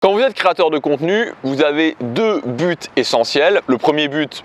Quand vous êtes créateur de contenu, vous avez deux buts essentiels. Le premier but,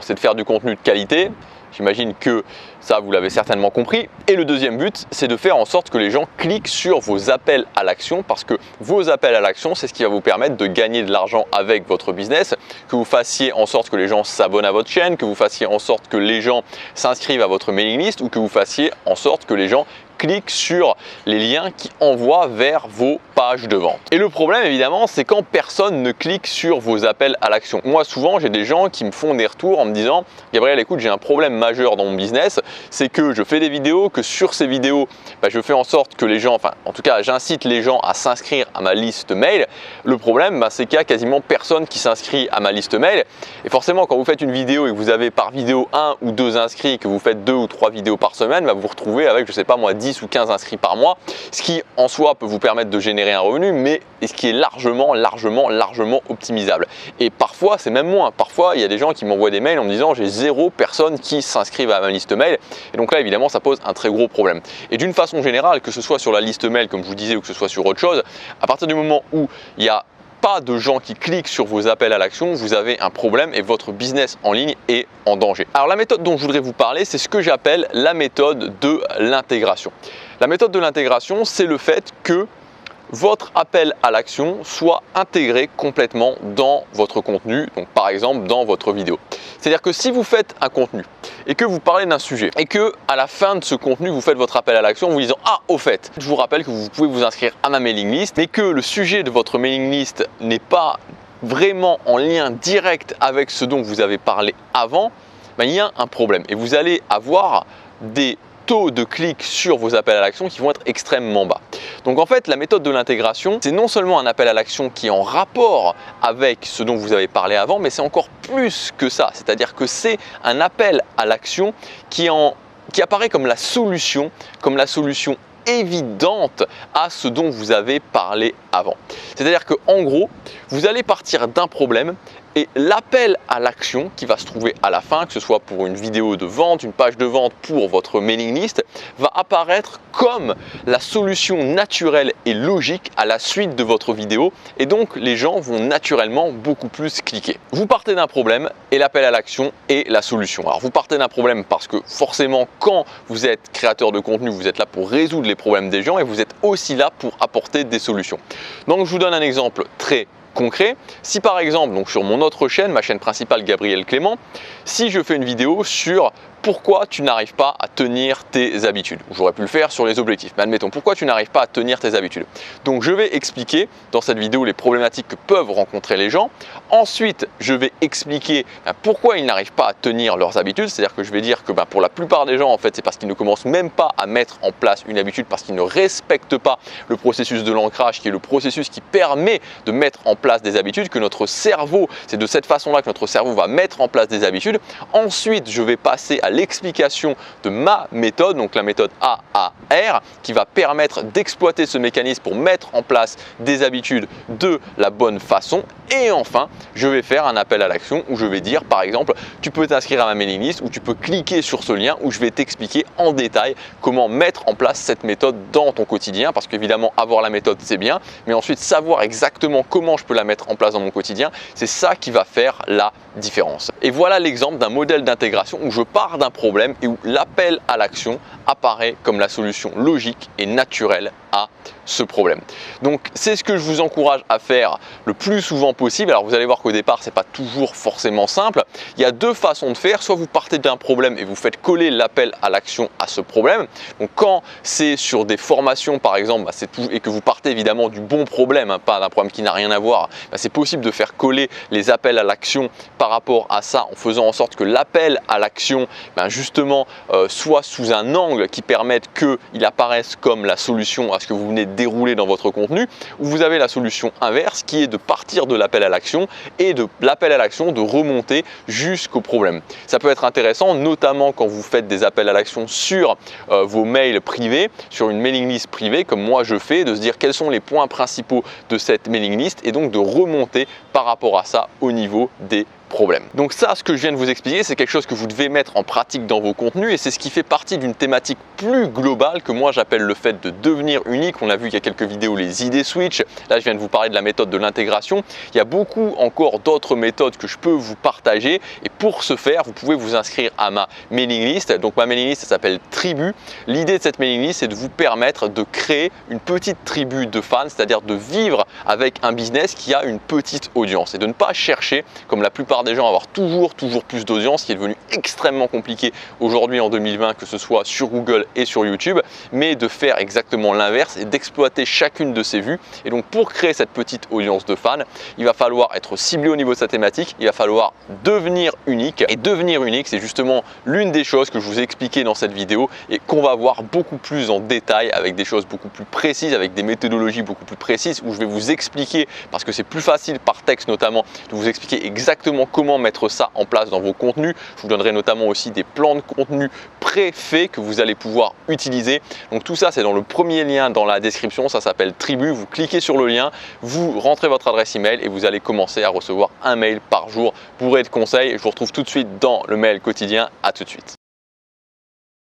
c'est de faire du contenu de qualité. J'imagine que ça, vous l'avez certainement compris. Et le deuxième but, c'est de faire en sorte que les gens cliquent sur vos appels à l'action parce que vos appels à l'action, c'est ce qui va vous permettre de gagner de l'argent avec votre business, que vous fassiez en sorte que les gens s'abonnent à votre chaîne, que vous fassiez en sorte que les gens s'inscrivent à votre mailing list ou que vous fassiez en sorte que les gens cliquent sur les liens qui envoient vers vos pages de vente. Et le problème évidemment, c'est quand personne ne clique sur vos appels à l'action. Moi souvent, j'ai des gens qui me font des retours en me disant « Gabriel, écoute, j'ai un problème majeur dans mon business, c'est que je fais des vidéos, que sur ces vidéos, je fais en sorte que les gens, en tout cas, j'incite les gens à s'inscrire à ma liste mail. Le problème, c'est qu'il y a quasiment personne qui s'inscrit à ma liste mail. Et forcément, quand vous faites une vidéo et que vous avez par vidéo 1 ou 2 inscrits, que vous faites 2 ou 3 vidéos par semaine, vous vous retrouvez avec, je sais pas moi, 10 ou 15 inscrits par mois, ce qui en soi peut vous permettre de générer un revenu, mais ce qui est largement optimisable. Et parfois, c'est même moins. Parfois, il y a des gens qui m'envoient des mails en me disant j'ai 0 personnes qui s'inscrivent à ma liste mail. Et donc là, évidemment, ça pose un très gros problème. Et d'une façon générale, que ce soit sur la liste mail, comme je vous disais, ou que ce soit sur autre chose, à partir du moment où il y a pas de gens qui cliquent sur vos appels à l'action, vous avez un problème et votre business en ligne est en danger. Alors la méthode dont je voudrais vous parler, c'est ce que j'appelle la méthode de l'intégration. La méthode de l'intégration, c'est le fait que votre appel à l'action soit intégré complètement dans votre contenu, donc par exemple dans votre vidéo. C'est-à-dire que si vous faites un contenu et que vous parlez d'un sujet et que à la fin de ce contenu, vous faites votre appel à l'action en vous disant « Ah, au fait, je vous rappelle que vous pouvez vous inscrire à ma mailing list, mais que le sujet de votre mailing list n'est pas vraiment en lien direct avec ce dont vous avez parlé avant », il y a un problème et vous allez avoir des taux de clics sur vos appels à l'action qui vont être extrêmement bas. Donc en fait, la méthode de l'intégration, c'est non seulement un appel à l'action qui est en rapport avec ce dont vous avez parlé avant, mais c'est encore plus que ça. C'est-à-dire que c'est un appel à l'action qui apparaît comme la solution évidente à ce dont vous avez parlé avant. C'est-à-dire qu'en gros, vous allez partir d'un problème et l'appel à l'action qui va se trouver à la fin, que ce soit pour une vidéo de vente, une page de vente pour votre mailing list, va apparaître comme la solution naturelle et logique à la suite de votre vidéo et donc les gens vont naturellement beaucoup plus cliquer. Vous partez d'un problème et l'appel à l'action est la solution. Alors vous partez d'un problème parce que forcément quand vous êtes créateur de contenu, vous êtes là pour résoudre les problèmes des gens et vous êtes aussi là pour apporter des solutions. Donc je vous donne un exemple très concret. Si par exemple, donc sur mon autre chaîne, ma chaîne principale Gabriel Clément, si je fais une vidéo sur pourquoi tu n'arrives pas à tenir tes habitudes. J'aurais pu le faire sur les objectifs, mais admettons, pourquoi tu n'arrives pas à tenir tes habitudes. Donc je vais expliquer dans cette vidéo les problématiques que peuvent rencontrer les gens. Ensuite, je vais expliquer pourquoi ils n'arrivent pas à tenir leurs habitudes. C'est-à-dire que je vais dire que pour la plupart des gens, en fait, c'est parce qu'ils ne commencent même pas à mettre en place une habitude, parce qu'ils ne respectent pas le processus de l'ancrage, qui est le processus qui permet de mettre en place des habitudes, que notre cerveau, c'est de cette façon-là que notre cerveau va mettre en place des habitudes. Ensuite, je vais passer à l'explication de ma méthode, donc la méthode AAR, qui va permettre d'exploiter ce mécanisme pour mettre en place des habitudes de la bonne façon. Et enfin, je vais faire un appel à l'action où je vais dire, par exemple, tu peux t'inscrire à ma mailing list ou tu peux cliquer sur ce lien où je vais t'expliquer en détail comment mettre en place cette méthode dans ton quotidien. Parce qu'évidemment, avoir la méthode, c'est bien, mais ensuite savoir exactement comment je peux la mettre en place dans mon quotidien, c'est ça qui va faire la différence. Et voilà l'exemple d'un modèle d'intégration où je pars d'un problème et où l'appel à l'action apparaît comme la solution logique et naturelle à ce problème. Donc c'est ce que je vous encourage à faire le plus souvent possible. Alors vous allez voir qu'au départ c'est pas toujours forcément simple. Il y a deux façons de faire. Soit vous partez d'un problème et vous faites coller l'appel à l'action à ce problème. Donc quand c'est sur des formations par exemple, et que vous partez évidemment du bon problème, pas d'un problème qui n'a rien à voir, c'est possible de faire coller les appels à l'action par rapport à ça en faisant en sorte que l'appel à l'action justement soit sous un angle qui permette qu'il apparaisse comme la solution à ce que vous venez de dérouler dans votre contenu, ou vous avez la solution inverse qui est de partir de l'appel à l'action et de l'appel à l'action de remonter jusqu'au problème. Ça peut être intéressant, notamment quand vous faites des appels à l'action sur vos mails privés, sur une mailing list privée, comme moi je fais, de se dire quels sont les points principaux de cette mailing list et donc de remonter par rapport à ça au niveau des problème. Donc ça, ce que je viens de vous expliquer, c'est quelque chose que vous devez mettre en pratique dans vos contenus et c'est ce qui fait partie d'une thématique plus globale que moi j'appelle le fait de devenir unique. On a vu il y a quelques vidéos les idées switch. Là, je viens de vous parler de la méthode de l'intégration. Il y a beaucoup encore d'autres méthodes que je peux vous partager et pour ce faire, vous pouvez vous inscrire à ma mailing list. Donc ma mailing list, ça s'appelle Tribu. L'idée de cette mailing list, c'est de vous permettre de créer une petite tribu de fans, c'est-à-dire de vivre avec un business qui a une petite audience et de ne pas chercher, comme la plupart des gens, à avoir toujours plus d'audience, qui est devenu extrêmement compliqué aujourd'hui en 2020, que ce soit sur Google et sur YouTube, mais de faire exactement l'inverse et d'exploiter chacune de ces vues. Et donc pour créer cette petite audience de fans, il va falloir être ciblé au niveau de sa thématique, il va falloir devenir unique. Et devenir unique, c'est justement l'une des choses que je vous ai expliqué dans cette vidéo et qu'on va voir beaucoup plus en détail avec des choses beaucoup plus précises, avec des méthodologies beaucoup plus précises où je vais vous expliquer, parce que c'est plus facile par texte notamment, de vous expliquer exactement comment mettre ça en place dans vos contenus. Je vous donnerai notamment aussi des plans de contenu préfaits que vous allez pouvoir utiliser. Donc tout ça, c'est dans le premier lien dans la description, ça s'appelle Tribu. Vous cliquez sur le lien, vous rentrez votre adresse email et vous allez commencer à recevoir un mail par jour bourré de conseils. Je vous retrouve tout de suite dans le mail quotidien. À tout de suite.